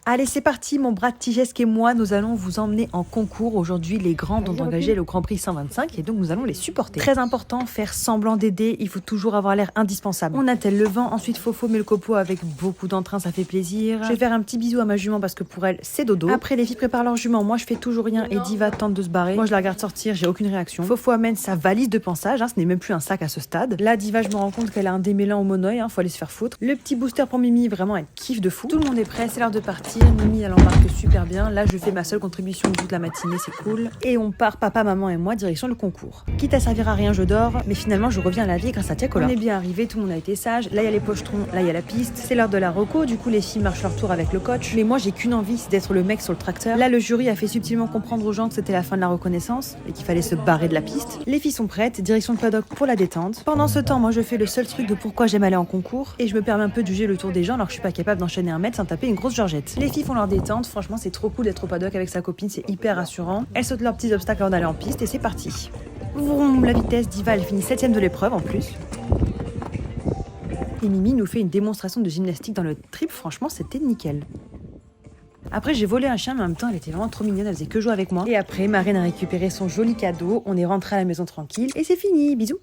Allez, c'est parti, mon bras de Tigesque et moi, nous allons vous emmener en concours. Aujourd'hui, les grands ont engagé le Grand Prix 125 et donc nous allons les supporter. Très important, faire semblant d'aider, il faut toujours avoir l'air indispensable. On attelle le vent, ensuite Fofo met le copeau avec beaucoup d'entrain, ça fait plaisir. Je vais faire un petit bisou à ma jument parce que pour elle, c'est dodo. Après, les filles préparent leur jument, moi je fais toujours rien et Diva tente de se barrer. Moi je la regarde sortir, j'ai aucune réaction. Fofo amène sa valise de pansage, ce n'est même plus un sac à ce stade. Là, Diva, je me rends compte qu'elle a un démêlant au monoeil, faut aller se faire foutre. Le petit booster pour Mimi, vraiment elle kiffe de fou. Tout le monde est prêt, c'est l'heure de partir. Mimi, elle embarque super bien. Là, je fais ma seule contribution de toute la matinée, c'est cool. Et on part, papa, maman et moi, direction le concours. Quitte à servir à rien, je dors, mais finalement, je reviens à la vie grâce à Tiakola. On est bien arrivé, tout le monde a été sage. Là, il y a les pochetrons, là, il y a la piste. C'est l'heure de la reco, du coup, les filles marchent leur tour avec le coach. Mais moi, j'ai qu'une envie, c'est d'être le mec sur le tracteur. Là, le jury a fait subtilement comprendre aux gens que c'était la fin de la reconnaissance et qu'il fallait se barrer de la piste. Les filles sont prêtes, direction le paddock pour la détente. Pendant ce temps, moi, je fais le seul truc de pourquoi j'aime aller en concours et je me permets un peu de juger le tour des gens alors que je suis pas capable d'enchaîner un mètre sans taper une grosse georgette. Les filles font leur détente, franchement, c'est trop cool d'être au paddock avec sa copine, c'est hyper rassurant. Elles sautent leurs petits obstacles avant d'aller en piste et c'est parti. Vroom, la vitesse, Diva, elle finit 7ème de l'épreuve en plus. Et Mimi nous fait une démonstration de gymnastique dans le trip, franchement, c'était nickel. Après, j'ai volé un chien, mais en même temps, elle était vraiment trop mignonne, elle faisait que jouer avec moi. Et après, Marine a récupéré son joli cadeau, on est rentré à la maison tranquille et c'est fini, bisous.